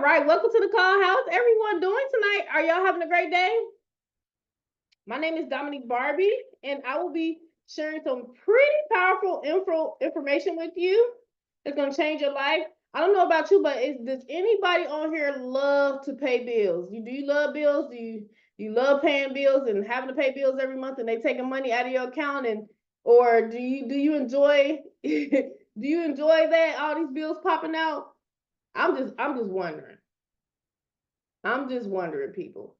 right, welcome to the call. How's everyone doing tonight? Are y'all having a great day? My name is Domonique Barbee, and I will be sharing some pretty powerful information with you. It's gonna change your life. I don't know about you, but does anybody on here love to pay bills? Do you love bills? Do you love paying bills and having to pay bills every month, and they taking money out of your account, and or do you enjoy do you enjoy that all these bills popping out? I'm just wondering. I'm just wondering, people.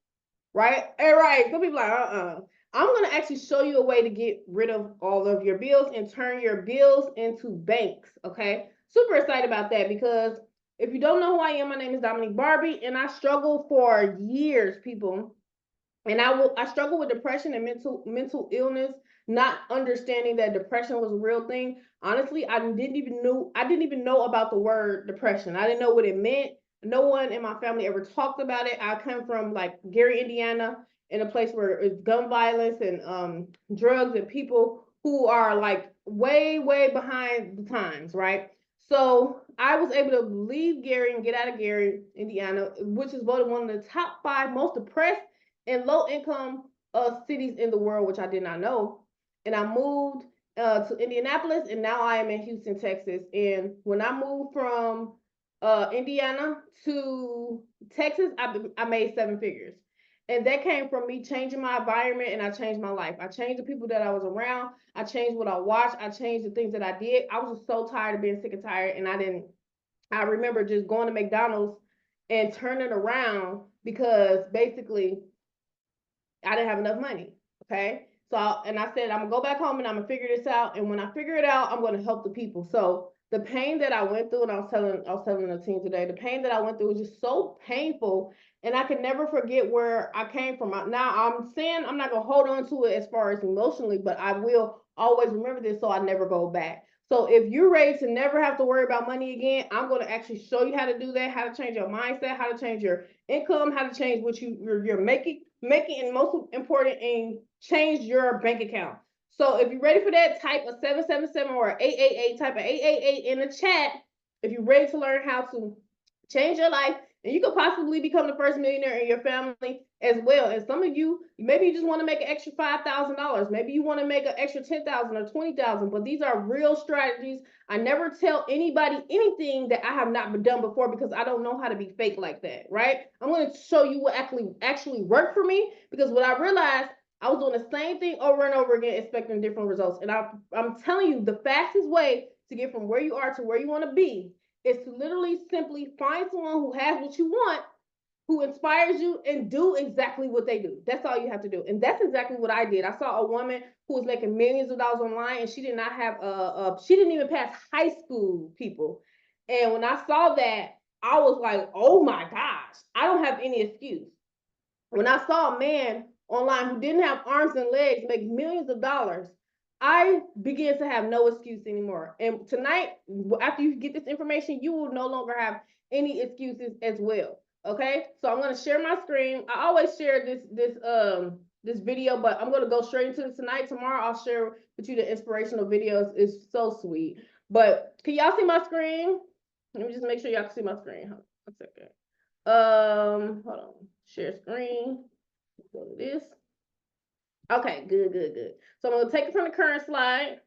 Right? All right. Some people are like, I'm gonna actually show you a way to get rid of all of your bills and turn your bills into banks. Okay. Super excited about that because if you don't know who I am, my name is Domonique Barbee, and I struggled for years, people. And I struggle with depression and mental illness, not understanding that depression was a real thing. Honestly, I didn't even know about the word depression. I didn't know what it meant. No one in my family ever talked about it. I come from like Gary, Indiana, in a place where it's gun violence and drugs and people who are like way behind the times, right? So I was able to leave Gary and get out of Gary, Indiana, which is voted one of the top 5 most depressed and low income cities in the world, which I did not know. And I moved to Indianapolis, and now I am in Houston, Texas. And when I moved from Indiana to Texas, I made 7 figures. And that came from me changing my environment, and I changed my life. I changed the people that I was around. I changed what I watched. I changed the things that I did. I was just so tired of being sick and tired, and I remember just going to McDonald's and turning around because basically I didn't have enough money. Okay. So, and I said, I'm gonna go back home and I'm gonna figure this out. And when I figure it out, I'm gonna help the people. So the pain that I went through, and I was telling the team today, the pain that I went through was just so painful. And I can never forget where I came from. Now I'm saying I'm not gonna hold on to it as far as emotionally, but I will always remember this so I never go back. So if you're ready to never have to worry about money again, I'm going to actually show you how to do that, how to change your mindset, how to change your income, how to change what you're making, and most important, and change your bank account. So if you're ready for that, type a 777 or 888, type a 888 in the chat if you're ready to learn how to change your life, and you could possibly become the first millionaire in your family as well. And some of you, maybe you just want to make an extra $5,000. Maybe you want to make an extra 10,000 or 20,000. But these are real strategies. I never tell anybody anything that I have not done before because I don't know how to be fake like that, right? I'm going to show you what actually worked for me, because what I realized, I was doing the same thing over and over again, expecting different results. And I'm telling you, the fastest way to get from where you are to where you want to be is to literally simply find someone who has what you want, who inspires you, and do exactly what they do. That's all you have to do. And that's exactly what I did. I saw a woman who was making millions of dollars online, and she did not have she didn't even pass high school, people. And when I saw that, I was like, oh my gosh, I don't have any excuse. When I saw a man online who didn't have arms and legs make millions of dollars, I began to have no excuse anymore. And tonight, after you get this information, you will no longer have any excuses as well. Okay, so I'm going to share my screen. I always share this video, but I'm going to go straight into it tonight. Tomorrow, I'll share with you the inspirational videos. It's so sweet. But can y'all see my screen? Let me just make sure y'all can see my screen. Hold on a second. Hold on. Share screen. Go to this. Okay, good. So I'm going to take it from the current slide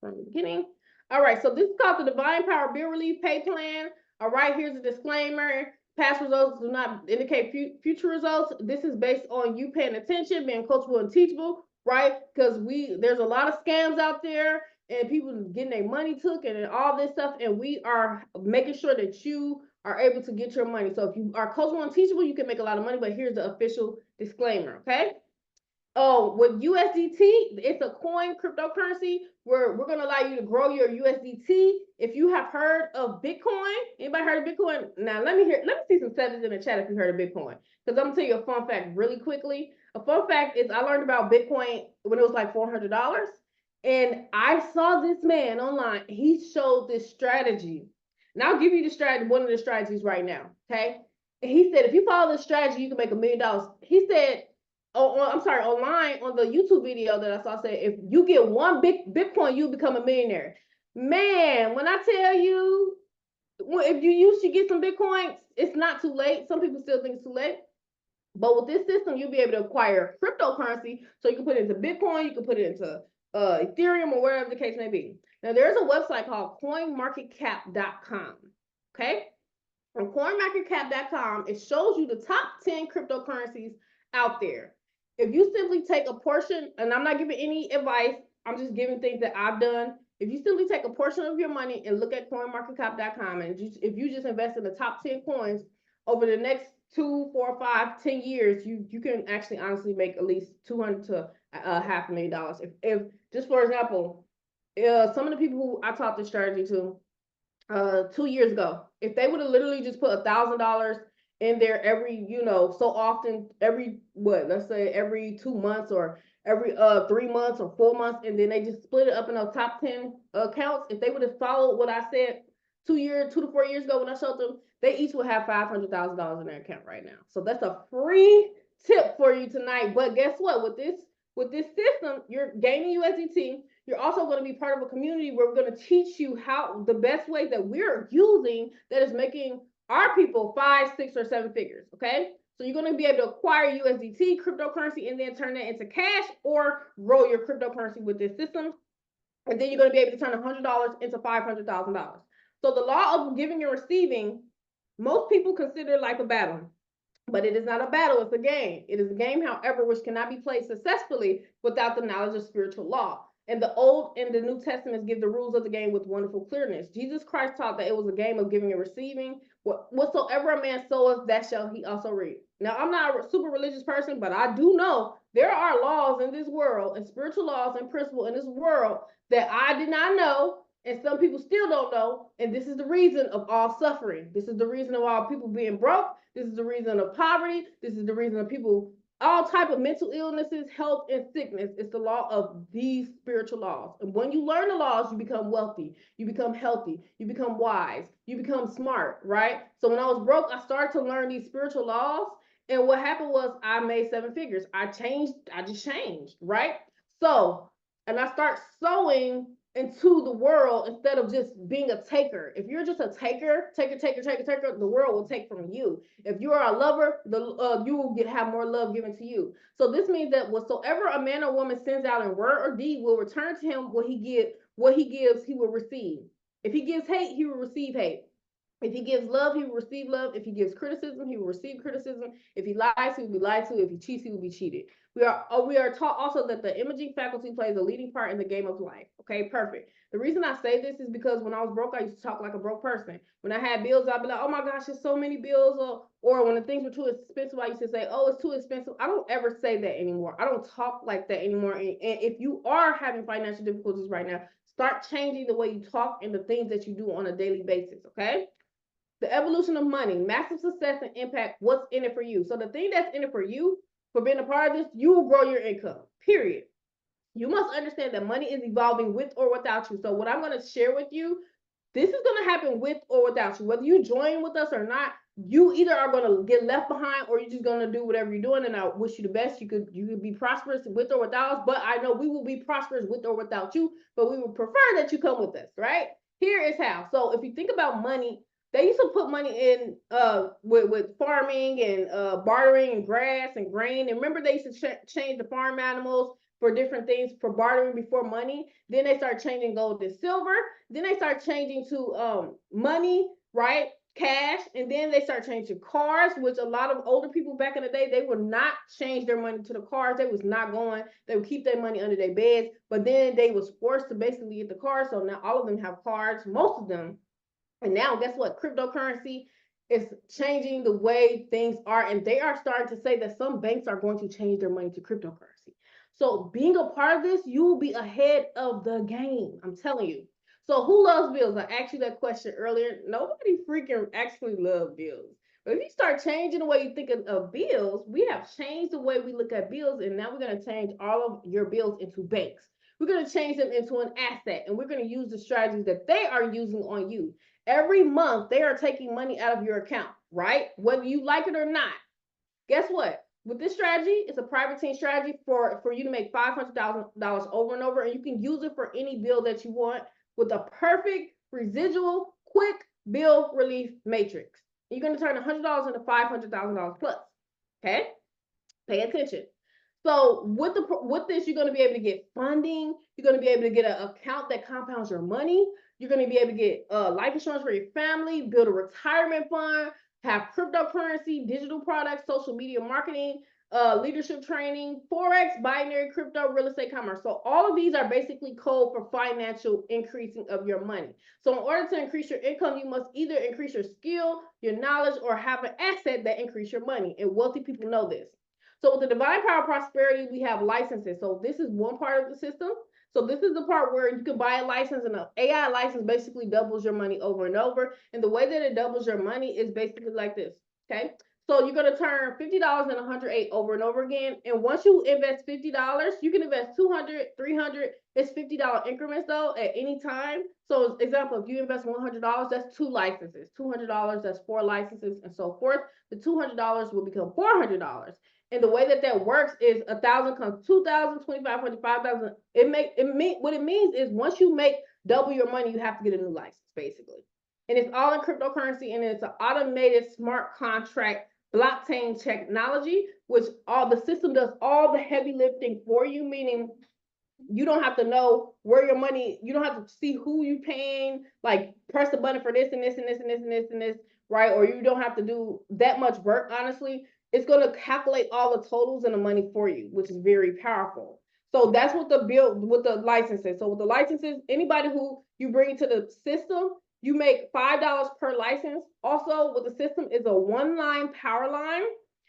from the beginning. All right, so this is called the Divine Power Bill Relief Pay Plan. All right, here's a disclaimer. Past results do not indicate future results. This is based on you paying attention, being coachable and teachable, right? Because there's a lot of scams out there and people getting their money took and all this stuff, and we are making sure that you are able to get your money. So if you are coachable and teachable, you can make a lot of money, but here's the official disclaimer, okay? Oh, with USDT, it's a coin cryptocurrency where we're going to allow you to grow your USDT. If you have heard of Bitcoin, anybody heard of Bitcoin? Now let me see some sevens in the chat if you heard of Bitcoin. Because I'm going to tell you a fun fact really quickly. A fun fact is I learned about Bitcoin when it was like $400. And I saw this man online. He showed this strategy. And I'll give you the strategy, one of the strategies right now. Okay. And he said, if you follow this strategy, you can make $1 million. He said, online on the YouTube video that I saw, said if you get one big Bitcoin, you become a millionaire. Man, when I tell you, if you used to get some Bitcoins, it's not too late. Some people still think it's too late. But with this system, you'll be able to acquire cryptocurrency. So you can put it into Bitcoin, you can put it into Ethereum or wherever the case may be. Now, there's a website called coinmarketcap.com. Okay? On coinmarketcap.com, it shows you the top 10 cryptocurrencies out there. If you simply take a portion, and I'm not giving any advice, I'm just giving things that I've done. If you simply take a portion of your money and look at coinmarketcap.com, and if you just invest in the top 10 coins over the next 2, 4, 5, 10 years, you can actually honestly make at least $200 to $500,000. If just for example, some of the people who I taught this strategy to 2 years ago, if they would have literally just put $1,000 in there every, so often, let's say every 2 months or every 3 months or 4 months, and then they just split it up in those top 10 accounts, if they would have followed what I said 2 to 4 years ago when I showed them, they each would have $500,000 in their account right now. So that's a free tip for you tonight. But guess what? With this system, you're gaining USDT. You're also going to be part of a community where we're going to teach you how the best way that we're using that is making our people 5, 6, or 7 figures. Okay. So you're going to be able to acquire USDT, cryptocurrency, and then turn that into cash or roll your cryptocurrency with this system. And then you're going to be able to turn $100 into $500,000. So the law of giving and receiving, most people consider like a battle. But it is not a battle, it's a game. It is a game, however, which cannot be played successfully without the knowledge of spiritual law. And the Old and the New Testaments give the rules of the game with wonderful clearness. Jesus Christ taught that it was a game of giving and receiving. Whatsoever a man soweth, that shall he also reap. Now, I'm not a super religious person, but I do know there are laws in this world and spiritual laws and principles in this world that I did not know, and some people still don't know. And this is the reason of all suffering. This is the reason of all people being broke. This is the reason of poverty. This is the reason of people, all type of mental illnesses, health, and sickness. It's the law of these spiritual laws. And when you learn the laws, you become wealthy, you become healthy, you become wise, you become smart, right? So when I was broke, I started to learn these spiritual laws. And what happened was I made 7 figures. I just changed, right? So, and I start sowing into the world instead of just being a taker. If you're just a taker, the world will take from you. If you are a lover, you will have more love given to you. So this means that whatsoever a man or woman sends out in word or deed will return to him what he gives, he will receive. If he gives hate, he will receive hate. If he gives love, he will receive love. If he gives criticism, he will receive criticism. If he lies, he will be lied to. If he cheats, he will be cheated. We are taught also that the imaging faculty plays a leading part in the game of life. Okay, perfect. The reason I say this is because when I was broke, I used to talk like a broke person. When I had bills, I'd be like, oh my gosh, there's so many bills. Or when the things were too expensive, I used to say, oh, it's too expensive. I don't ever say that anymore. I don't talk like that anymore. And if you are having financial difficulties right now, start changing the way you talk and the things that you do on a daily basis, okay? The evolution of money, massive success and impact, what's in it for you? So the thing that's in it for you, for being a part of this, you will grow your income, period. You must understand that money is evolving with or without you. So what I'm going to share with you, this is going to happen with or without you. Whether you join with us or not, you either are going to get left behind or you're just going to do whatever you're doing. And I wish you the best. You could be prosperous with or without us, but I know we will be prosperous with or without you, but we would prefer that you come with us, right? Here is how. So if you think about money, they used to put money in with farming and bartering and grass and grain. And remember, they used to change the farm animals for different things for bartering before money. Then they start changing gold to silver. Then they start changing to money, right? Cash. And then they start changing cars, which a lot of older people back in the day, they would not change their money to the cars. They was not going. They would keep their money under their beds. But then they was forced to basically get the cars. So now all of them have cars, most of them. And now, guess what? Cryptocurrency is changing the way things are. And they are starting to say that some banks are going to change their money to cryptocurrency. So being a part of this, you will be ahead of the game. I'm telling you. So who loves bills? I asked you that question earlier. Nobody freaking actually loves bills. But if you start changing the way you think of bills, we have changed the way we look at bills. And now we're going to change all of your bills into banks. We're going to change them into an asset. And we're going to use the strategies that they are using on you. Every month, they are taking money out of your account, right? Whether you like it or not. Guess what? With this strategy, it's a private team strategy for you to make $500,000 over and over, and you can use it for any bill that you want with a perfect residual, quick bill relief matrix. You're going to turn $100 into $500,000 plus. Okay, pay attention. So with this, you're going to be able to get funding. You're going to be able to get an account that compounds your money. You're going to be able to get life insurance for your family, build a retirement fund, have cryptocurrency, digital products, social media marketing, leadership training, forex, binary, crypto, real estate, commerce. So all of these are basically code for financial increasing of your money. So in order to increase your income, you must either increase your skill, your knowledge, or have an asset that increase your money. And wealthy people know this. So with the divine power of prosperity, we have licenses. So this is one part of the system. So this is the part where you can buy a license, and an AI license basically doubles your money over and over. And the way that it doubles your money is basically like this. Okay. So you're going to turn $50 and 108 over and over again. And once you invest $50, you can invest 200, 300. It's $50 increments though at any time. So example, if you invest $100, that's 2 licenses. $200, that's 4 licenses, and so forth. The $200 will become $400. And the way that that works is 1,000 comes 2,000, 2,500, 5,000. What it means is once you make double your money, you have to get a new license, basically. And it's all in cryptocurrency, and it's an automated smart contract blockchain technology, which all the system does all the heavy lifting for you, meaning you don't have to know where your money, you don't have to see who you paying, like press the button for this and this and this and this and this and this, right? Or you don't have to do that much work, honestly. It's going to calculate all the totals and the money for you, which is very powerful. So that's what the bill with the licenses. So with the licenses, anybody who you bring to the system, you make $5 per license. Also, with the system is a 1-line power line.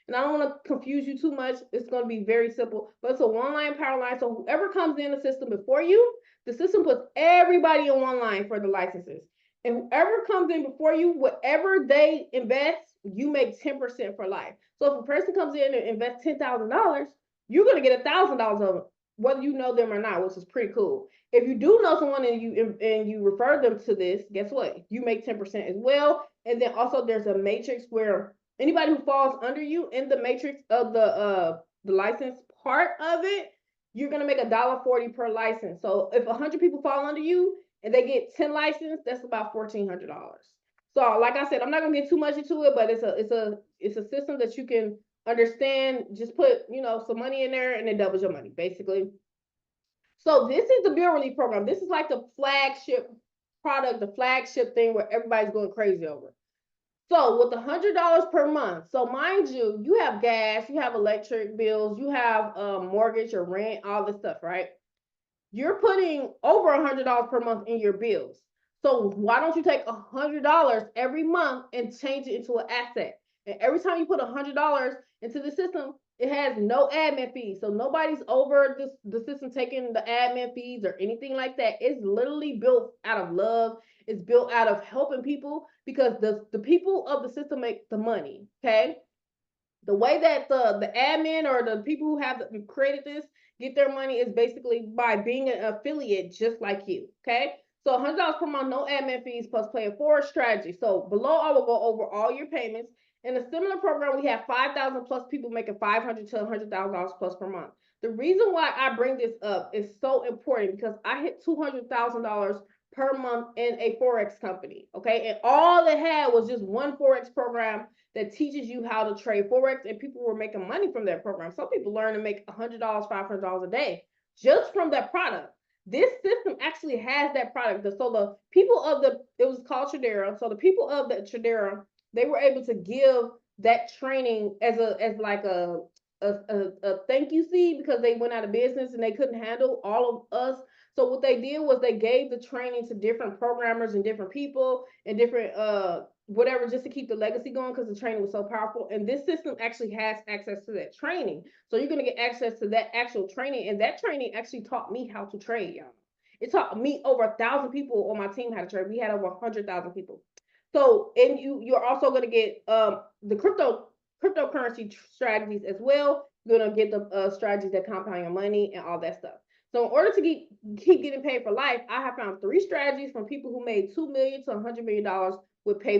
And I don't want to confuse you too much. It's going to be very simple, but it's a 1-line power line. So whoever comes in the system before you, the system puts everybody in 1 line for the licenses. And whoever comes in before you, whatever they invest, you make 10% for life. So if a person comes in and invests $10,000, you're going to get $1,000 of it, whether you know them or not, which is pretty cool. If you do know someone and you refer them to this, guess what? You make 10% as well. And then also there's a matrix where anybody who falls under you in the matrix of the license part of it, you're gonna make $1.40 per license. So if 100 people fall under you and they get 10 licenses, that's about $1,400. So like I said, I'm not gonna get too much into it, but it's a system that you can understand. Just put some money in there and it doubles your money basically. So this is the bill relief program. This is like the flagship product, the flagship thing where everybody's going crazy over. So with $100 per month, so mind you, you have gas, you have electric bills, you have mortgage or rent, all this stuff, right? You're putting over $100 per month in your bills. So why don't you take $100 every month and change it into an asset? And every time you put $100 into the system, it has no admin fees. So nobody's over the system taking the admin fees or anything like that. It's literally built out of love. It's built out of helping people because the people of the system make the money. Okay. The way that the admin or the people who have created this get their money is basically by being an affiliate just like you. Okay. So $100 per month, no admin fees, plus play a forex strategy. So below, I will go over all your payments. In a similar program, we have 5,000 plus people making $500 to $100,000 plus per month. The reason why I bring this up is so important because I hit $200,000 per month in a forex company. Okay, and all it had was just one forex program that teaches you how to trade forex, and people were making money from that program. Some people learn to make $100, $500 a day just from that product. This system actually has that product. So the people of it was called Tradera. So the people of the Tradera, they were able to give that training as like a thank you seed because they went out of business and they couldn't handle all of us. So what they did was they gave the training to different programmers and different people and different whatever, just to keep the legacy going because the training was so powerful. And this system actually has access to that training. So you're going to get access to that actual training. And that training actually taught me how to trade, y'all. It taught me over 1,000 people on my team how to trade. We had over 100,000 people. So, and you're also going to get the cryptocurrency strategies as well. You're going to get the strategies that compound your money and all that stuff. So in order to keep getting paid for life, I have found 3 strategies from people who made $2 million to $100 million with pay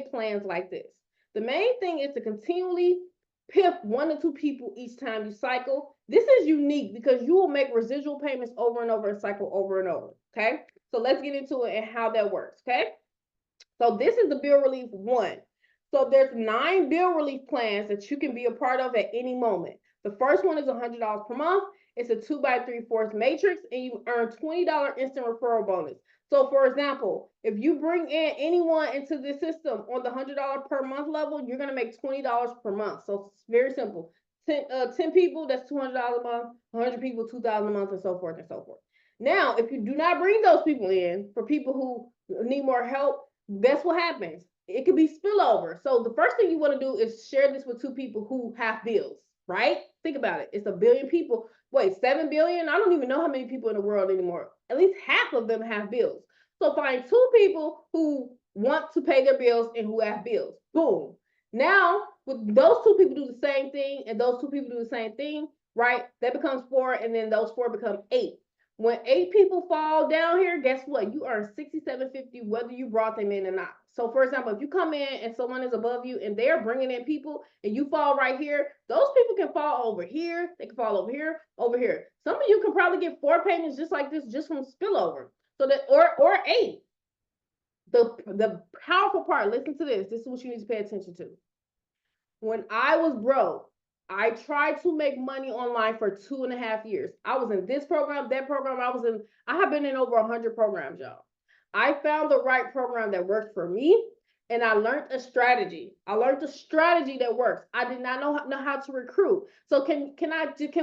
plans like this. The main thing is to continually PIF 1 to 2 people each time you cycle. This is unique because you will make residual payments over and over and cycle over and over. Okay, so let's get into it and how that works. Okay, So this is the bill relief one. So there's 9 bill relief plans that you can be a part of at any moment. The first one is $100 per month. It's a 2x3/4 matrix, and you earn $20 instant referral bonus. So, for example, if you bring in anyone into this system on the $100 per month level, you're gonna make $20 per month. So it's very simple. 10 people, that's $200 a month. 100 people, 2,000 a month, and so forth and so forth. Now, if you do not bring those people in, for people who need more help, guess what happens? It could be spillover. So the first thing you want to do is share this with 2 people who have bills, right? Think about it. It's 1 billion people. Wait, 7 billion? I don't even know how many people in the world anymore. At least half of them have bills. So find 2 people who want to pay their bills and who have bills. Boom. Now, with those 2 people do the same thing and those 2 people do the same thing, right? That becomes 4, and then those 4 become 8. When 8 people fall down here, guess what? You earn $67.50 whether you brought them in or not. So, for example, if you come in and someone is above you and they're bringing in people and you fall right here, those people can fall over here. They can fall over here, over here. Some of you can probably get 4 payments just like this, just from spillover. So that, or 8. The powerful part. Listen to this. This is what you need to pay attention to. When I was broke, I tried to make money online for 2.5 years. I was in this program, that program. I have been in over 100 programs, y'all. I found the right program that worked for me, and I learned a strategy. I learned the strategy that works. I did not know how to recruit. So can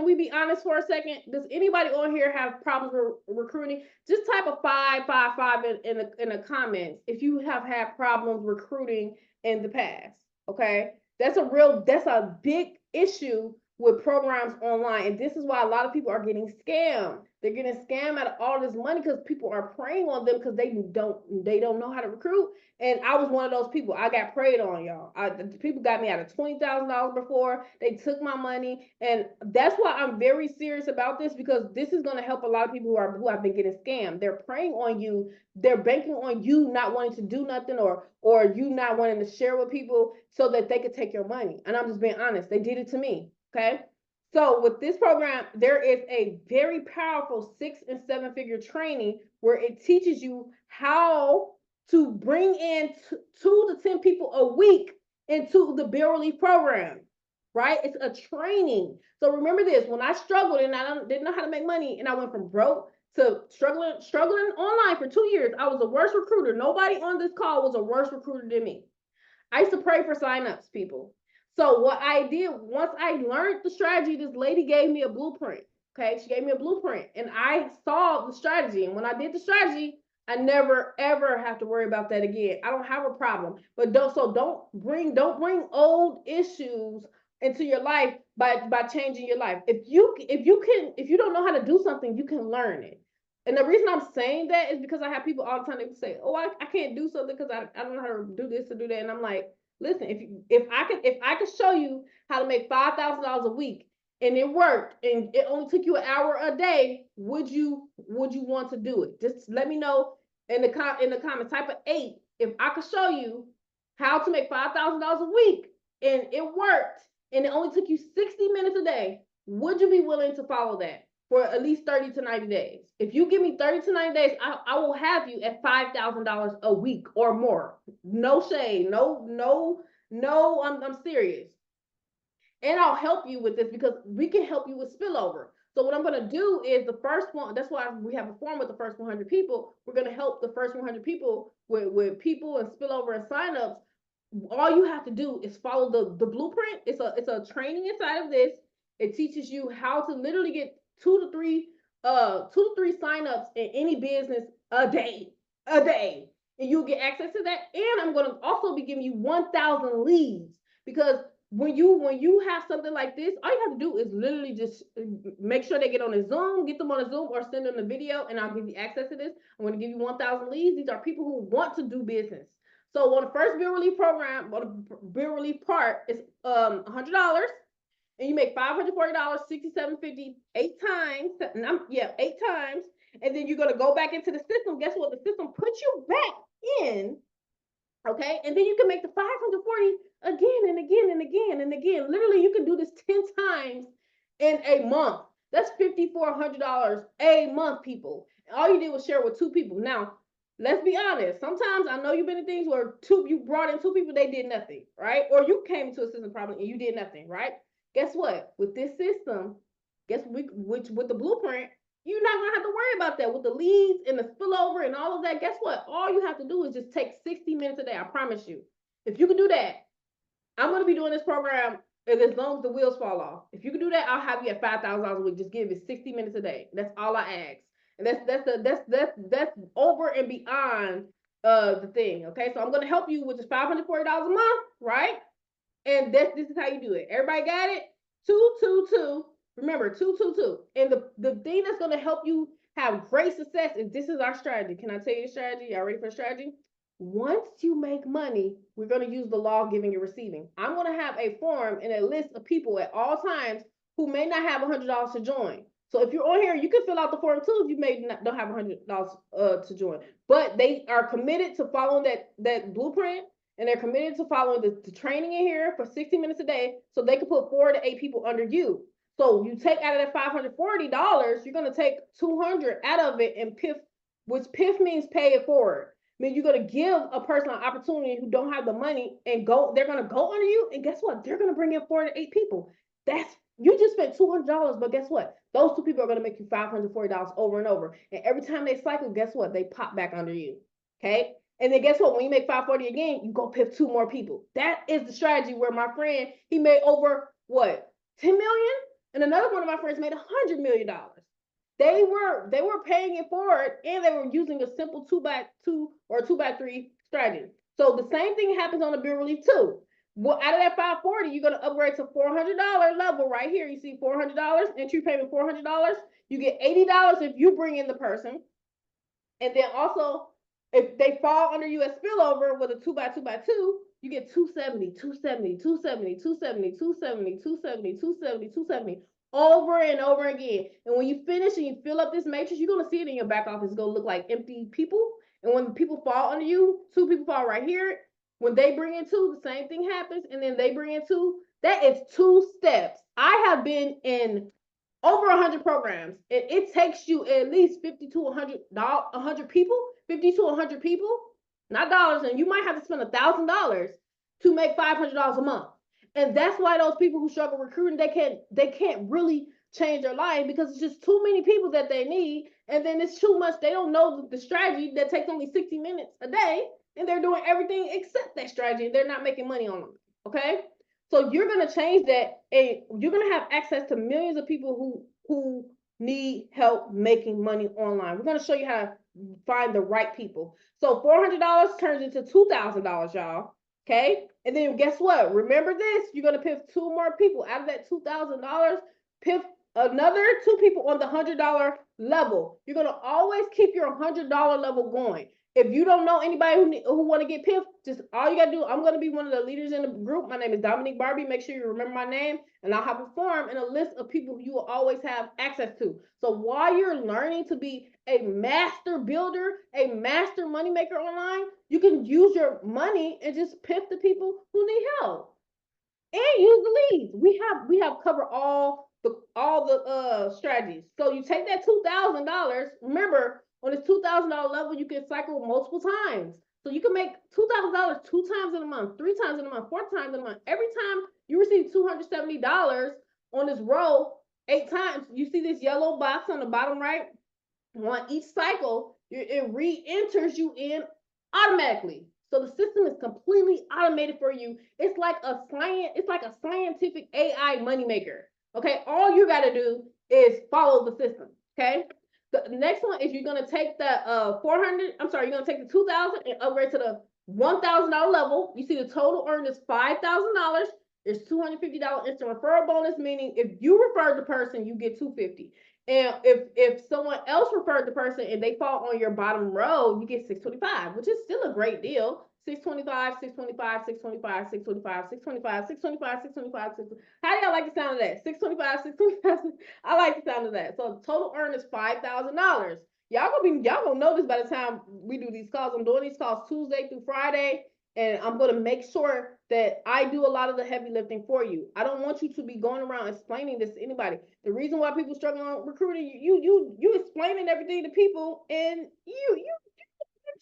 we be honest for a second? Does anybody on here have problems with recruiting? Just type a 555 in the comments if you have had problems recruiting in the past. Okay. That's a big issue with programs online. And this is why a lot of people are getting scammed. They're getting scammed out of all this money because people are preying on them because they don't know how to recruit. And I was one of those people. I got preyed on, y'all. People got me out of $20,000 before. They took my money. And that's why I'm very serious about this, because this is going to help a lot of people who have been getting scammed. They're preying on you. They're banking on you not wanting to do nothing, or you not wanting to share with people so that they could take your money. And I'm just being honest. They did it to me. Okay. So with this program, there is a very powerful 6- and 7-figure training where it teaches you how to bring in 2 to 10 people a week into the bill relief program, right? It's a training. So remember this, when I struggled and I didn't know how to make money, and I went from broke to struggling online for 2 years, I was the worst recruiter. Nobody on this call was a worse recruiter than me. I used to pray for signups, people. So what I did, once I learned the strategy, this lady gave me a blueprint. Okay, she gave me a blueprint, and I saw the strategy. And when I did the strategy, I never ever have to worry about that again. I don't have a problem. But don't bring old issues into your life by changing your life. If you don't know how to do something, you can learn it. And the reason I'm saying that is because I have people all the time, they say, "Oh, I can't do something because I don't know how to do this or do that." And I'm like, listen, if I could show you how to make $5,000 a week and it worked and it only took you an hour a day, would you want to do it? Just let me know in the comments. Type of 8 if I could show you how to make $5,000 a week and it worked and it only took you 60 minutes a day. Would you be willing to follow that for at least 30 to 90 days? If you give me 30 to 90 days, I will have you at $5,000 a week or more. No shade. No, I'm serious. And I'll help you with this because we can help you with spillover. So what I'm going to do is the first one, that's why we have a form with the first 100 people. We're going to help the first 100 people with people and spillover and signups. All you have to do is follow the blueprint. It's a training inside of this. It teaches you how to literally get 2 to 3 signups in any business a day, and you'll get access to that. And I'm going to also be giving you 1,000 leads, because when you have something like this, all you have to do is literally just make sure they get on a Zoom, get them on a Zoom, or send them a video, and I'll give you access to this. I'm going to give you 1,000 leads. These are people who want to do business. So on the first bill relief program, on the bill relief part, it's $100, and you make $540, $67.50 8 times. 8 times, and then you're gonna go back into the system. Guess what? The system puts you back in. Okay, and then you can make the 540 again and again and again and again. Literally, you can do this 10 times in a month. That's $5,400 a month, people. All you did was share with 2 people. Now, Let's be honest. Sometimes I know you've been in things where you brought in two people, they did nothing, right? Or you came into a system problem and you did nothing, right? Guess what? With this system, which with the blueprint, you're not gonna have to worry about that with the leads and the spillover and all of that. Guess what? All you have to do is just take 60 minutes a day. I promise you. If you can do that, I'm gonna be doing this program as long as the wheels fall off. If you can do that, I'll have you at $5,000 a week. Just give it 60 minutes a day. That's all I ask, and that's over and beyond the thing. Okay, so I'm gonna help you with just $540 a month, right? And this is how you do it. Everybody got it? 222. Remember, 222. And the thing that's gonna help you have great success is this is our strategy. Can I tell you the strategy? Y'all ready for the strategy? Once you make money, we're going to use the law of giving and receiving. I'm going to have a form and a list of people at all times who may not have $100 to join. So if you're on here, you can fill out the form too if you don't have $100 to join. But they are committed to following that blueprint, and they're committed to following the training in here for 60 minutes a day, so they can put 4 to 8 people under you. So you take out of that $540, you're going to take 200 out of it and PIF, which PIF means pay it forward. I mean, you're gonna give a person an opportunity who don't have the money and they're gonna go under you, and guess what? They're gonna bring in 4 to 8 people. That's you just spent $200, but guess what? Those 2 people are gonna make you $540 over and over. And every time they cycle, guess what? They pop back under you. Okay? And then guess what? When you make 540 again, you go pick 2 more people. That is the strategy where my friend, he made over what, 10 million? And another one of my friends made $100 million. They were paying it forward, and they were using a simple 2x2 or 2x3 strategy. So the same thing happens on the bill relief too. Well, out of that 540, you're gonna upgrade to $400 level right here. You see $400 entry payment, $400. You get $80 if you bring in the person, and then also if they fall under you as spillover with a 2x2x2, you get 270, 270, 270, 270, 270, 270, 270, 270 over and over again. And when you finish and you fill up this matrix, you're gonna see it in your back office. It's gonna look like empty people. And when people fall under you, 2 people fall right here. When they bring in 2, the same thing happens, and then they bring in 2. That is 2 steps. I have been in over 100 programs, and it takes you at least 50 to 100 people, 50 to 100 people, not dollars, and you might have to spend $1,000 to make $500 a month. And that's why those people who struggle recruiting, they can't really change their life, because it's just too many people that they need, and then it's too much. They don't know the strategy that takes only 60 minutes a day, and they're doing everything except that strategy, and they're not making money on them. Okay, so you're gonna change that, and you're gonna have access to millions of people who need help making money online. We're gonna show you how to find the right people. So $400 turns into $2,000, y'all. Okay, and then guess what? Remember this: you're gonna pick 2 more people out of that $2,000. Pick another 2 people on the $100 level. You're gonna always keep your $100 level going. If you don't know anybody who want to get piffed, just all you gotta do. I'm gonna be one of the leaders in the group. My name is Domonique Barbee. Make sure you remember my name, and I'll have a form and a list of people you will always have access to. So while you're learning to be a master builder, a master moneymaker online, you can use your money and just piff the people who need help, and use the leads. We have covered all the strategies. So you take that $2,000. Remember, on this $2,000 level, you can cycle multiple times. So you can make $2,000 2 times in a month, 3 times in a month, 4 times in a month. Every time you receive $270 on this row 8 times, you see this yellow box on the bottom right? On each cycle, it re-enters you in automatically. So the system is completely automated for you. It's like a scientific AI moneymaker. Okay, all you got to do is follow the system. Okay, the next one is you're gonna take the 400. I'm sorry, you're gonna take the 2,000 and upgrade to the $1,000 level. You see the total earned is $5,000. There's $250 instant referral bonus, meaning if you refer the person, you get $250. And if someone else referred the person and they fall on your bottom row, you get $625, which is still a great deal. 625, 625, 625, 625, 625, 625, 625, 625. How do y'all like the sound of that? 625, 625. I like the sound of that. So the total earn is $5,000. Y'all gonna know this by the time we do these calls. I'm doing these calls Tuesday through Friday, and I'm gonna make sure that I do a lot of the heavy lifting for you. I don't want you to be going around explaining this to anybody. The reason why people struggle on recruiting, you explaining everything to people, and you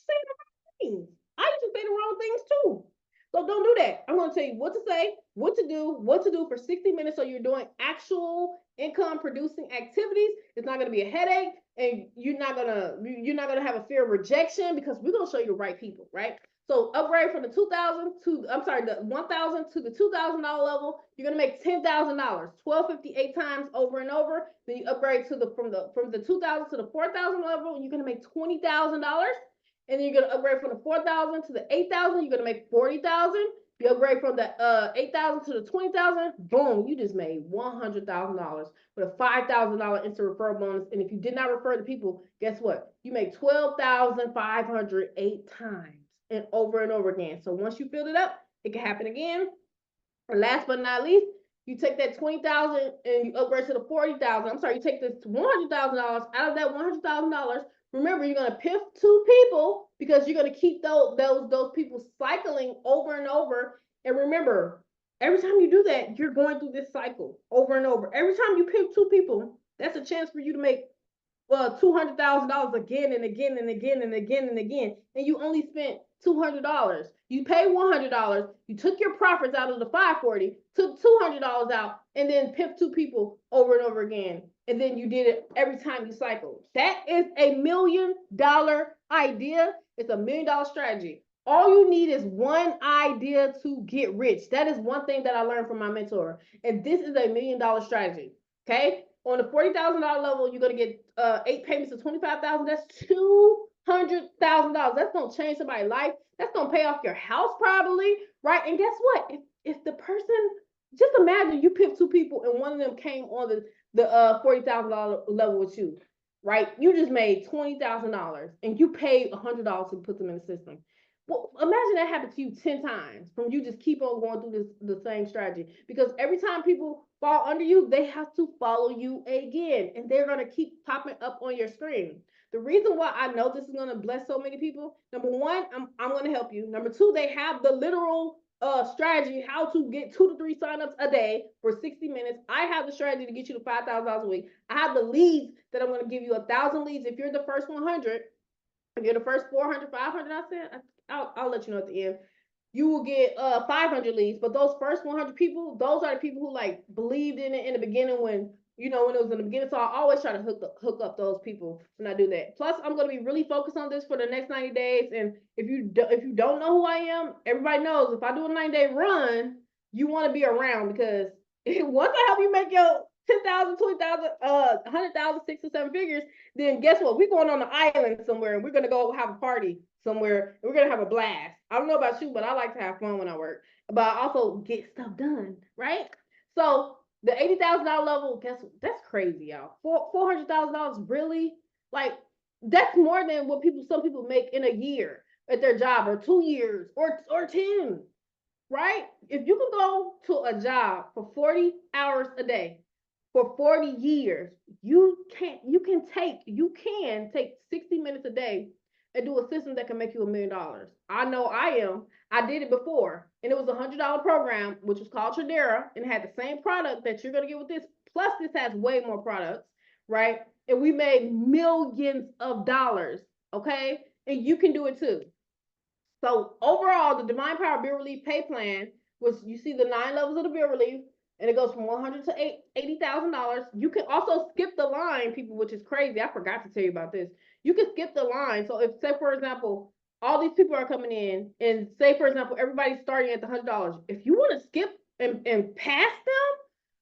saying the wrong things. I used to say the wrong things too. So don't do that. I'm going to tell you what to say, what to do for 60 minutes so you're doing actual income producing activities. It's not going to be a headache and you're not going to have a fear of rejection because we're going to show you the right people, right? So upgrade from the 2000 to the 1000 to the $2,000 level. You're gonna make $10,000, 1258 times over and over. Then you upgrade to the from the 2000 to the 4000 level. You're gonna make $20,000. And then you're gonna upgrade from the 4,000 to the 8,000. You're gonna make 40,000. You upgrade from the 8,000 to the 20,000. Boom! You just made $100,000 with a $5,000 instant referral bonus. And if you did not refer the people, guess what? You make 12,508 times and over again. So once you fill it up, it can happen again. And last but not least, you take that 20,000 and you upgrade to the 40,000. I'm sorry, you take this $100,000 out of that $100,000. Remember, you're gonna pick two people because you're gonna keep those people cycling over and over. And remember, every time you do that, you're going through this cycle over and over. Every time you pick two people, that's a chance for you to make $200,000 again and again and again and again and again, and you only spent $200. You pay $100. You took your profits out of the 540, took $200 out, and then picked two people over and over again. And then you did it every time you cycled. That is a $1 million idea. It's a $1 million strategy. All you need is one idea to get rich. That is one thing that I learned from my mentor. And this is a $1 million strategy. Okay. On the $40,000 level, you're going to get 8 payments of $25,000. That's $200,000. That's going to change somebody's life. That's going to pay off your house probably, right? And guess what? If the person, just imagine you picked two people and one of them came on the $40,000 level with you, right? You just made $20,000 and you paid $100 to put them in the system. Well, imagine that happened to you 10 times from you just keep on going through the same strategy. Because every time people fall under you, they have to follow you again. And they're going to keep popping up on your screen. The reason why I know this is going to bless so many people, number one, I'm going to help you. Number two, they have the literal strategy, how to get 2 to 3 signups a day for 60 minutes. I have the strategy to get you to $5,000 a week. I have the leads that I'm going to give you 1,000 leads. If you're the first 100, if you're the first 400, 500, I said, I'll let you know at the end. You will get 500 leads, but those first 100 people, those are the people who like believed in it in the beginning when it was in the beginning. So I always try to hook up those people when I do that. Plus, I'm going to be really focused on this for the next 90 days. And if you don't know who I am, everybody knows if I do a 90-day run, you want to be around because once I help you make your 10,000, 20,000, 100,000, 6 or 7 figures, then guess what? We're going on an island somewhere and we're going to go have a party somewhere. And we're going to have a blast. I don't know about you, but I like to have fun when I work, but I also get stuff done, right? So the $80,000 level, guess what? That's crazy, y'all. $400,000 really? Like, that's more than what some people make in a year at their job, or 2 years, or 10, right? If you can go to a job for 40 hours a day, for 40 years, you can take 60 minutes a day and do a system that can make you $1 million. I know I did it before, and it was a $100 program, which was called Tradera, and it had the same product that you're gonna get with this. Plus, this has way more products, right? And we made millions of dollars, okay? And you can do it too. So overall, the Divine Power Bill Relief Pay Plan was, you see the 9 levels of the bill relief, and it goes from $100,000 to $80,000. You can also skip the line, people, which is crazy. I forgot to tell you about this. You can skip the line. So if, say, for example, all these people are coming in, and say, for example, everybody's starting at the $100. If you want to skip and pass them,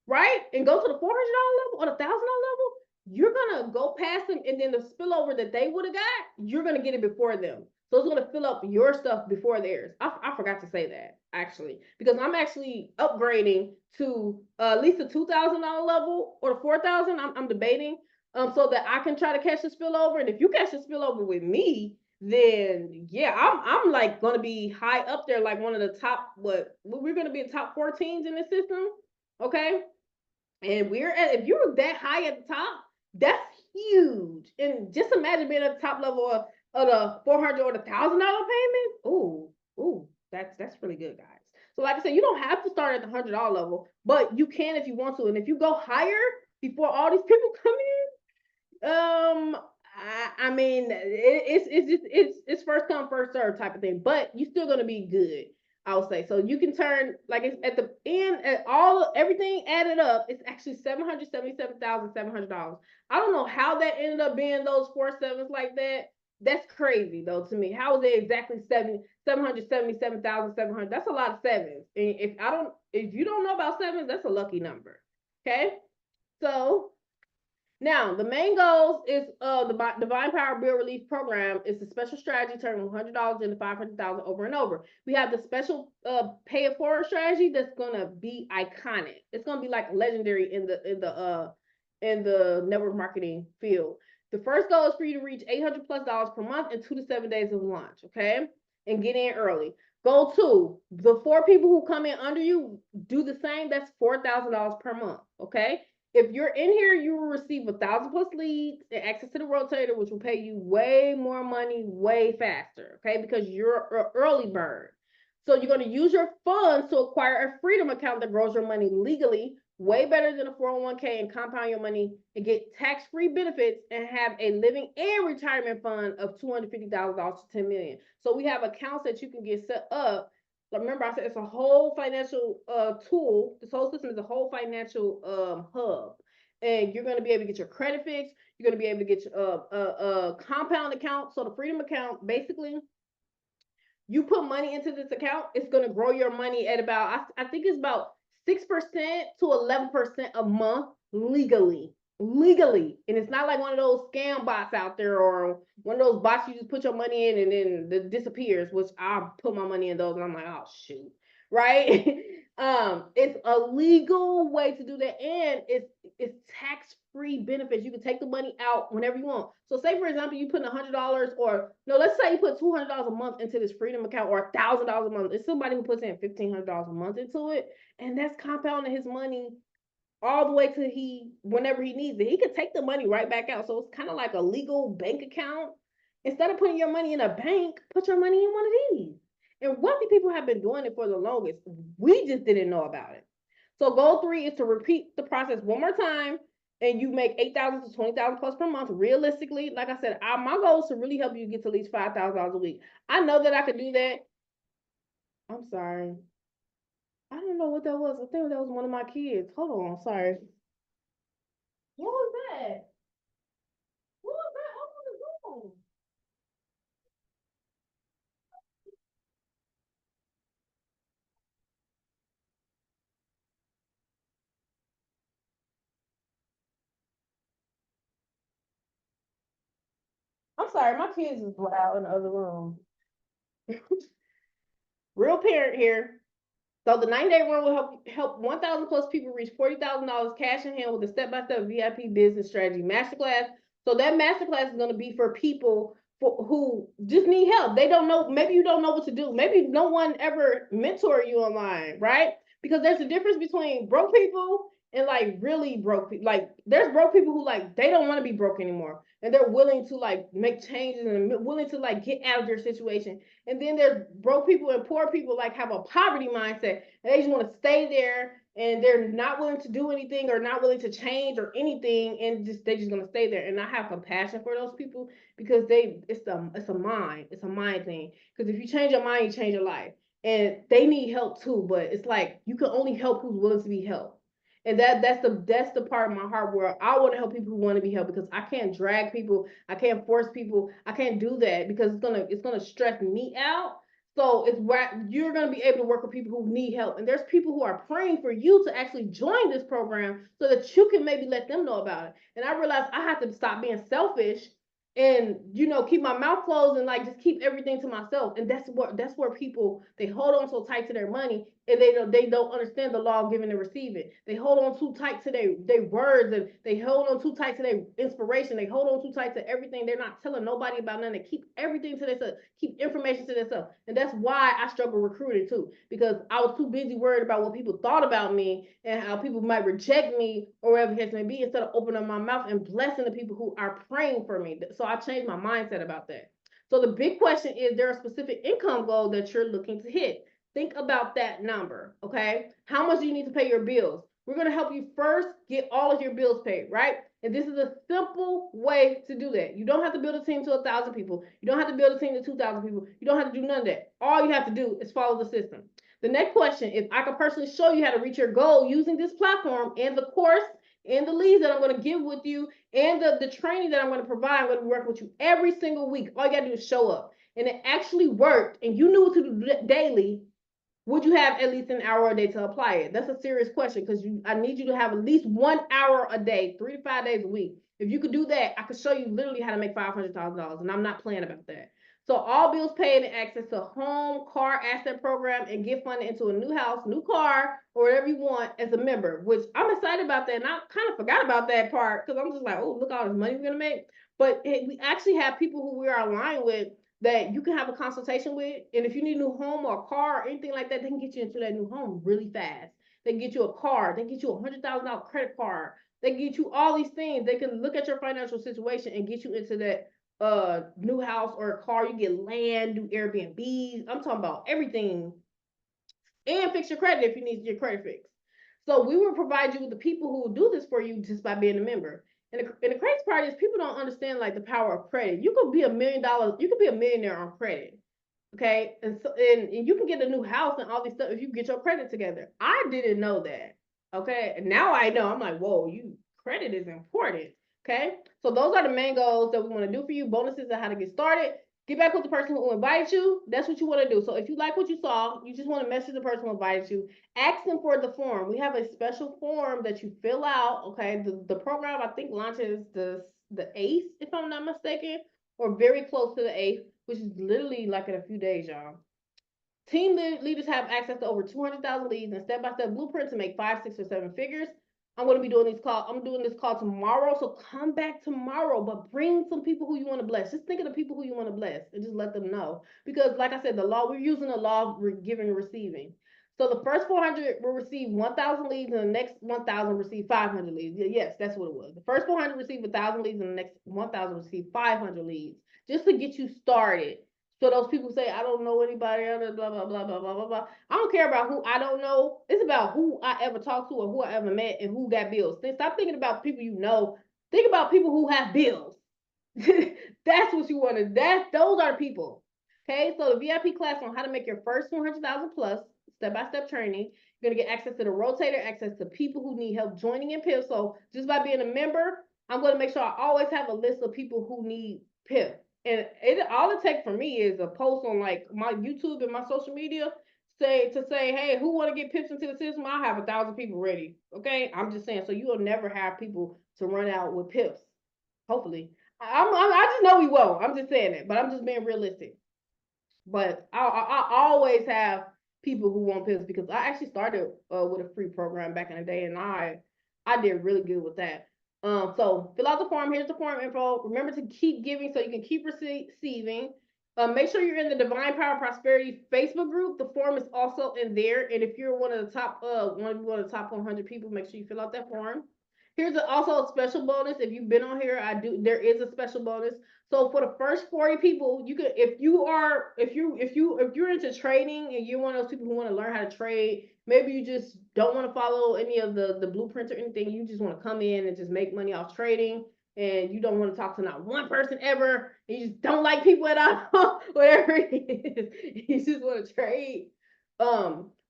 right, and go to the $400 level or the $1,000 level, you're going to go past them, and then the spillover that they would have got, you're going to get it before them. So it's going to fill up your stuff before theirs. I forgot to say that, actually, because I'm actually upgrading to at least the $2,000 level or the $4,000. I'm debating so that I can try to catch the spillover. And if you catch the spillover with me, then yeah, I'm like going to be high up there, like one of the top, we're going to be in top 14s in the system, okay? And if you're that high at the top, that's huge. And just imagine being at the top level of the $400 or the $1,000 payment. Ooh, that's really good, guys. So like I said, you don't have to start at the $100 level, but you can if you want to. And if you go higher before all these people come in, I mean, it's first come first serve type of thing, but you're still gonna be good. I would say so. You can turn like it's at the end, at all everything added up, it's actually $777,700. I don't know how that ended up being those four sevens like that. That's crazy though to me. How is it exactly 777,700? That's a lot of sevens. And if you don't know about sevens, that's a lucky number. Okay, so now, the main goals is the Divine Power Bill Relief Program is a special strategy turning $100 into 500,000 over and over. We have the special pay it forward strategy that's gonna be iconic. It's gonna be like legendary in the network marketing field. The first goal is for you to reach $800+ per month in 2 to 7 days of launch, okay? And get in early. Goal two, the 4 people who come in under you do the same. That's $4,000 per month, okay? If you're in here, you will receive 1,000+ leads and access to the rotator, which will pay you way more money, way faster, okay? Because you're an early bird. So you're going to use your funds to acquire a freedom account that grows your money legally, way better than a 401k, and compound your money and get tax-free benefits and have a living and retirement fund of $250,000 to $10 million. So we have accounts that you can get set up. Remember, I said it's a whole financial tool. This whole system is a whole financial hub, and you're going to be able to get your credit fixed. You're going to be able to get a compound account. So the freedom account, basically, you put money into this account, it's going to grow your money at about, I think it's about 6% to 11% a month legally. Legally. And it's not like one of those scam bots out there or one of those bots you just put your money in and then it disappears, which I put my money in those and I'm like, oh shoot. Right? It's a legal way to do that, and it's tax-free benefits. You can take the money out whenever you want. So say for example, you put $100, or no, let's say you put $200 a month into this freedom account, or $1,000 a month. It's somebody who puts in $1,500 a month into it, and that's compounding his money all the way to whenever he needs it. He could take the money right back out. So it's kind of like a legal bank account. Instead of putting your money in a bank, put your money in one of these. And wealthy people have been doing it for the longest. We just didn't know about it. So goal 3 is to repeat the process one more time, and you make 8,000 to 20,000 plus per month. Realistically, like I said, my goal is to really help you get to at least $5,000 a week. I know that I could do that. I'm sorry. I don't know what that was. I think that was one of my kids. Hold on, sorry. What was that? What was that? Open the room. I'm sorry, my kids is loud in the other room. Real parent here. So the 90-day run will help 1,000 plus people reach $40,000 cash in hand with a step-by-step VIP business strategy masterclass. So that masterclass is going to be for people who just need help. They don't know. Maybe you don't know what to do. Maybe no one ever mentor you online, right? Because there's a difference between broke people and like really broke people. Like there's broke people who like they don't want to be broke anymore, and they're willing to like make changes and willing to like get out of their situation. And then there's broke people and poor people like have a poverty mindset and they just want to stay there and they're not willing to do anything or not willing to change or anything, and they're just gonna stay there. And I have compassion for those people because it's a mind thing. Because if you change your mind, you change your life. And they need help too, but it's like you can only help who's willing to be helped. And that's the part of my heart where I want to help people who want to be helped, because I can't drag people, I can't force people, I can't do that because it's gonna stress me out. So it's where you're gonna be able to work with people who need help, and there's people who are praying for you to actually join this program so that you can maybe let them know about it. And I realized I have to stop being selfish and keep my mouth closed and like just keep everything to myself. And that's where people, they hold on so tight to their money, and they don't understand the law of giving and receiving. They hold on too tight to their words, and they hold on too tight to their inspiration. They hold on too tight to everything. They're not telling nobody about nothing. They keep everything to themselves, keep information to themselves. And that's why I struggle recruiting too, because I was too busy worried about what people thought about me and how people might reject me or whatever the case may be, instead of opening my mouth and blessing the people who are praying for me. So I changed my mindset about that. So the big question is, there a specific income goal that you're looking to hit? Think about that number, okay? How much do you need to pay your bills? We're going to help you first get all of your bills paid, right? And this is a simple way to do that. You don't have to build a team to 1,000 people. You don't have to build a team to 2,000 people. You don't have to do none of that. All you have to do is follow the system. The next question, if I could personally show you how to reach your goal using this platform and the course and the leads that I'm going to give with you and the training that I'm going to provide, I'm going to work with you every single week. All you got to do is show up. And it actually worked, and you knew what to do daily, would you have at least an hour a day to apply it? That's a serious question because I need you to have at least 1 hour a day, 3 to 5 days a week. If you could do that, I could show you literally how to make $500,000, and I'm not playing about that. So all bills paid and access to home, car, asset program, and get funded into a new house, new car, or whatever you want as a member, which I'm excited about that. And I kind of forgot about that part because I'm just like, oh, look all this money we're going to make. But we actually have people who we are aligned with that you can have a consultation with. And if you need a new home or a car or anything like that, they can get you into that new home really fast. They can get you a car. They can get you a $100,000 credit card. They can get you all these things. They can look at your financial situation and get you into that new house or a car. You get land, do Airbnbs. I'm talking about everything. And fix your credit if you need your credit fixed. So we will provide you with the people who will do this for you just by being a member. And the crazy part is people don't understand like the power of credit. You could be $1 million, you could be a millionaire on credit. Okay. And you can get a new house and all these stuff if you get your credit together. I didn't know that. Okay. And now I know. I'm like, whoa, credit is important. Okay. So those are the main goals that we want to do for you. Bonuses on how to get started. Get back with the person who invited you. That's what you want to do. So if you like what you saw, you just want to message the person who invited you. Ask them for the form. We have a special form that you fill out. Okay. The program I think launches the 8th, if I'm not mistaken, or very close to the 8th, which is literally like in a few days, y'all. Team leaders have access to over 200,000 leads and step-by-step blueprint to make 5, 6, or 7 figures. I'm going to be doing these calls. I'm doing this call tomorrow, so come back tomorrow. But bring some people who you want to bless. Just think of the people who you want to bless and just let them know. Because, like I said, we're using the law of giving and receiving. So the first 400 will receive 1,000 leads, and the next 1,000 receive 500 leads. Yes, that's what it was. The first 400 receive 1,000 leads, and the next 1,000 receive 500 leads, just to get you started. So those people say, I don't know anybody, blah, blah, blah, blah, blah, blah, blah. I don't care about who I don't know. It's about who I ever talked to or who I ever met and who got bills. Stop thinking about people you know. Think about people who have bills. That's what you want to, those are the people. Okay, so the VIP class on how to make your first 100,000 plus step-by-step training. You're going to get access to the rotator, access to people who need help joining in PIF. So just by being a member, I'm going to make sure I always have a list of people who need PIF. And all it takes for me is a post on like my YouTube and my social media say, hey, who want to get PIFs into the system? I'll have 1,000 people ready. Okay, I'm just saying. So you will never have people to run out with PIFs. Hopefully, I just know we won't. I'm just saying it, but I'm just being realistic. But I always have people who want PIFs because I actually started with a free program back in the day, and I did really good with that. So fill out the form. Here's the form info. Remember to keep giving so you can keep receiving. Make sure you're in the Divine Power Prosperity Facebook group. The form is also in there. And if you're one of the top 100 people, make sure you fill out that form. Here's also a special bonus. If you've been on here, there is a special bonus. So for the first 40 people, you could, if you're into trading and you're one of those people who want to learn how to trade, maybe you just don't want to follow any of the blueprints or anything. You just want to come in and just make money off trading, and you don't want to talk to not one person ever, and you just don't like people at all, whatever it is. You just want to trade.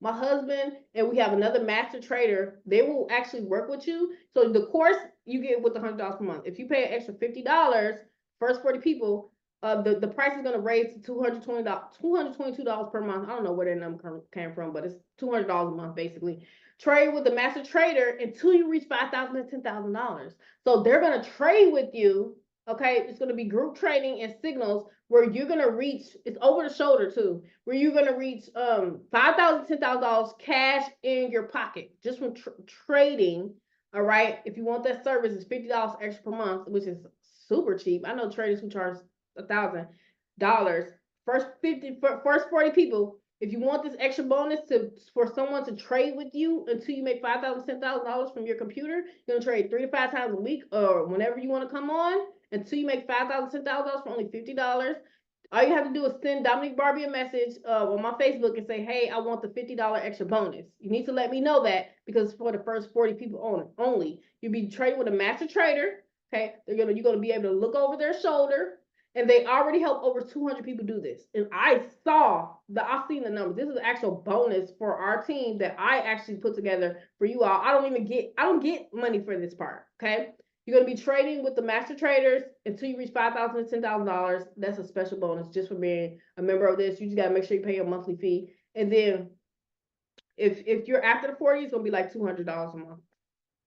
My husband and we have another master trader. They will actually work with you. So the course you get with $100 per month. If you pay an extra $50, first 40 people, the price is going to raise to $222 per month. I don't know where that number came from, but it's $200 a month basically. Trade with the master trader until you reach $5,000 and $10,000. So they're going to trade with you. Okay, it's going to be group trading and signals where you're going to reach, it's over the shoulder too, where you're going to reach $5,000, $10,000 cash in your pocket just from trading. All right, if you want that service, it's $50 extra per month, which is super cheap. I know traders who charge $1,000. First 40 people. If you want this extra bonus for someone to trade with you until you make $5,000, $10,000 from your computer, you're gonna trade 3 to 5 times a week or whenever you want to come on until you make $5,000, $10,000 for only $50. All you have to do is send Domonique Barbee a message on my Facebook and say, hey, I want the $50 extra bonus. You need to let me know that because for the first 40 people only, you'll be trading with a master trader. Okay, you're gonna be able to look over their shoulder, and they already help over 200 people do this. And I've seen the numbers. This is an actual bonus for our team that I actually put together for you all. I don't get money for this part. Okay, you're going to be trading with the master traders until you reach $5,000 to $10,000. That's a special bonus just for being a member of this. You just got to make sure you pay your monthly fee. And then if you're after the 40, it's going to be like $200 a month.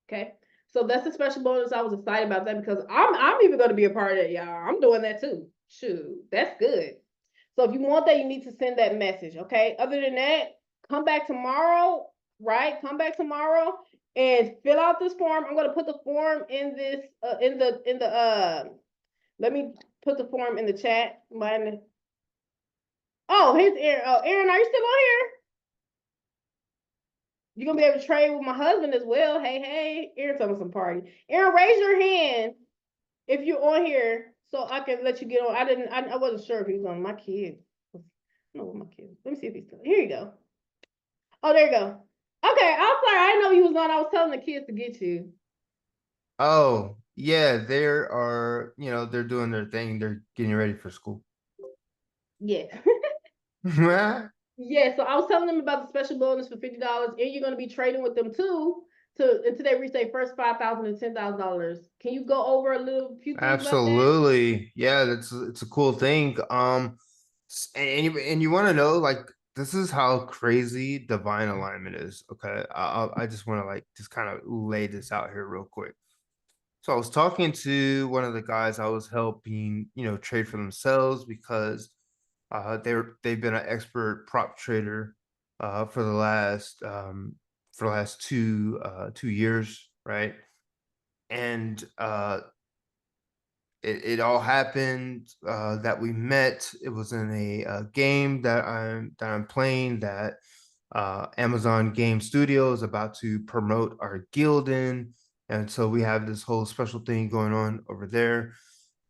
Okay. So that's a special bonus. I was excited about that because I'm even going to be a part of it, y'all. I'm doing that too. Shoot, that's good. So if you want that, you need to send that message. Okay. Other than that, come back tomorrow, right? Come back tomorrow and fill out this form. I'm gonna put the form in this let me put the form in the chat. Oh, here's Aaron. Oh, Aaron, are you still on here? You're gonna be able to trade with my husband as well. Hey, Aaron's on some party. Aaron, raise your hand if you're on here so I can let you get on. I wasn't sure if he was on my kid. No, my kid. Let me see if he's still. Here you go. Oh, there you go. Okay, I'm sorry. I didn't know you was on. I was telling the kids to get you. Oh, yeah, they're doing their thing. They're getting ready for school. Yeah. Yeah, Yeah, so I was telling them about the special bonus for $50, and you're going to be trading with them too until they reach their first $5,000 to $10,000. Can you go over a little few things about that? absolutely. Yeah, it's a cool thing. And you want to know, like, this is how crazy divine alignment is. Okay, I just want to like just kind of lay this out here real quick. So I was talking to one of the guys I was helping, trade for themselves because they've been an expert prop trader for the last 2 years, right? And it all happened that we met. It was in a game that I'm playing that Amazon Game Studio is about to promote our guild in, and so we have this whole special thing going on over there.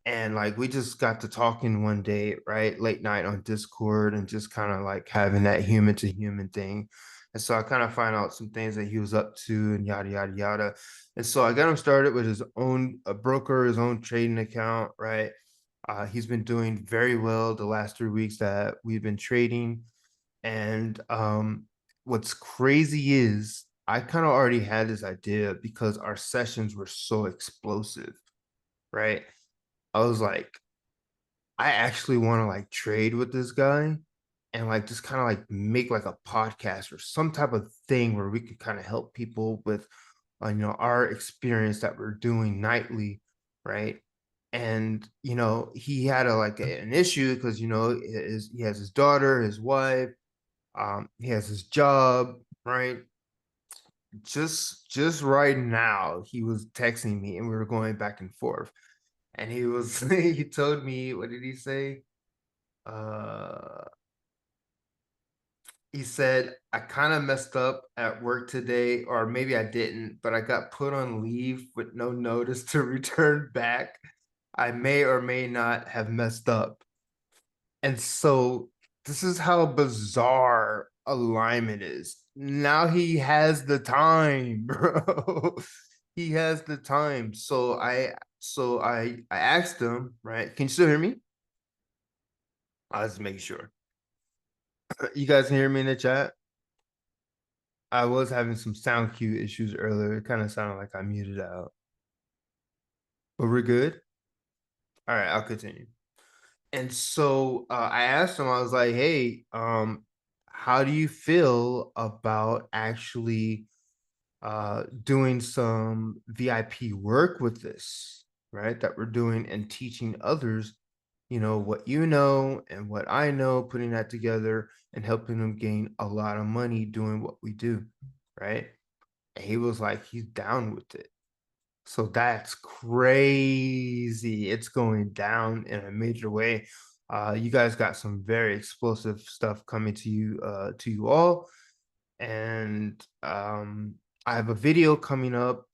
And like we just got to talking one day, right, late night on Discord, and just kind of like having that human to human thing. And so I kind of find out some things that he was up to and yada yada yada. And so I got him started with his own a broker, his own trading account, right? He's been doing very well the last 3 weeks that we've been trading. And what's crazy is I kind of already had this idea because our sessions were so explosive, right? I was like, I actually want to like trade with this guy and like just kind of like make like a podcast or some type of thing where we could kind of help people with our experience that we're doing nightly, right? And he had an issue because he has his daughter, his wife, he has his job, right? Just right now he was texting me and we were going back and forth, and he was he told me, what did he say? Uh, he said, I kind of messed up at work today, or maybe I didn't, but I got put on leave with no notice to return back. I may or may not have messed up. And so this is how bizarre alignment is. Now he has the time, bro. He has the time. So I asked him, right? Can you still hear me? I was making sure. You guys can hear me in the chat? I was having some sound cue issues earlier. It kind of sounded like I muted out. But we're good. All right, I'll continue. And so I asked him, I was like, hey, how do you feel about actually doing some VIP work with this, right? That we're doing and teaching others, what you know and what I know, putting that together and helping them gain a lot of money doing what we do, right? And he was like, he's down with it. So that's crazy. It's going down in a major way. You guys got some very explosive stuff coming to you all. And I have a video coming up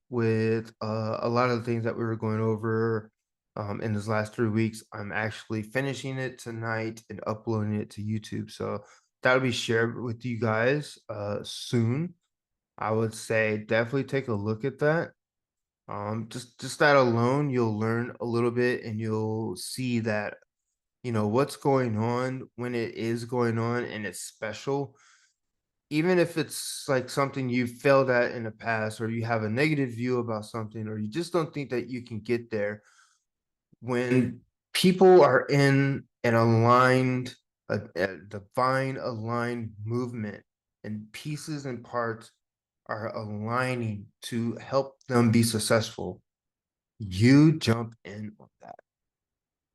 with a lot of the things that we were going over. in this last 3 weeks. I'm actually finishing it tonight and uploading it to YouTube. So that'll be shared with you guys soon. I would say definitely take a look at that. Just that alone, you'll learn a little bit and you'll see that, what's going on when it is going on and it's special. Even if it's like something you failed at in the past, or you have a negative view about something, or you just don't think that you can get there, when people are in an aligned, a divine aligned movement, and pieces and parts are aligning to help them be successful, you jump in on that,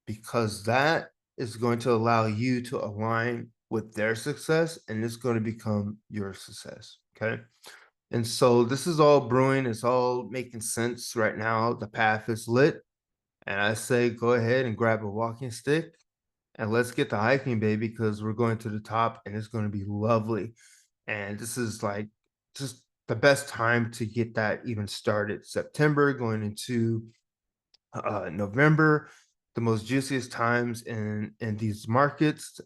because that is going to allow you to align with their success, and it's going to become your success. Okay. And so this is all brewing, it's all making sense right now. The path is lit. And I say, go ahead and grab a walking stick and let's get to hiking, baby, because we're going to the top and it's going to be lovely. And this is like just the best time to get that even started. September going into November, the most juiciest times in these markets.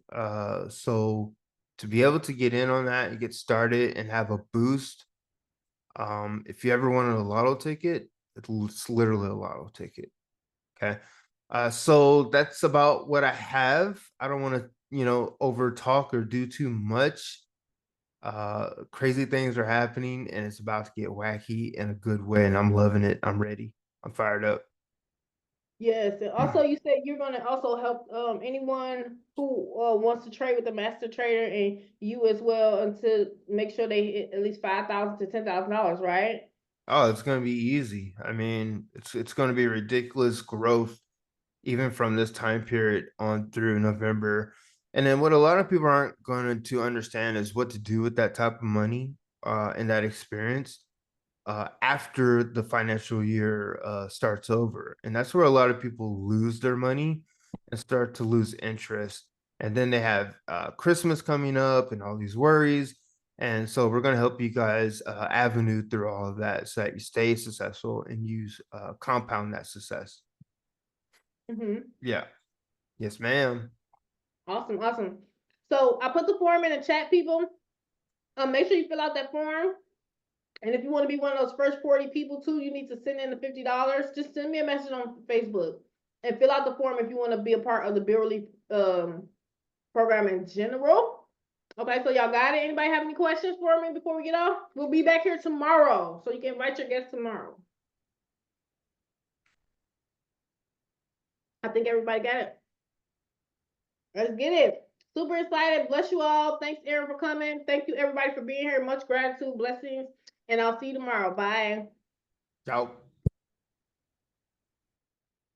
So to be able to get in on that and get started and have a boost, if you ever wanted a lotto ticket, it's literally a lotto ticket. Okay. So that's about what I have. I don't want to, over talk or do too much. Crazy things are happening and it's about to get wacky in a good way. And I'm loving it. I'm ready. I'm fired up. Yes, and also you said you're gonna also help anyone who wants to trade with the master trader and you as well, and to make sure they hit at least $5,000 to $10,000, right? Oh, it's gonna be easy. I mean, it's gonna be ridiculous growth even from this time period on through November. And then what a lot of people aren't going to understand is what to do with that type of money and that experience after the financial year starts over. And that's where a lot of people lose their money and start to lose interest. And then they have Christmas coming up and all these worries. And so we're going to help you guys avenue through all of that so that you stay successful and use compound that success. Mm-hmm. Yeah. Yes, ma'am. Awesome, awesome. So I put the form in the chat, people. Make sure you fill out that form. And if you want to be one of those first 40 people too, you need to send in the $50. Just send me a message on Facebook and fill out the form if you want to be a part of the Bill Relief program in general. Okay, so y'all got it. Anybody have any questions for me before we get off? We'll be back here tomorrow, so you can invite your guests tomorrow. I think everybody got it. Let's get it. Super excited. Bless you all. Thanks, Aaron, for coming. Thank you, everybody, for being here. Much gratitude, blessings, and I'll see you tomorrow. Bye. Ciao.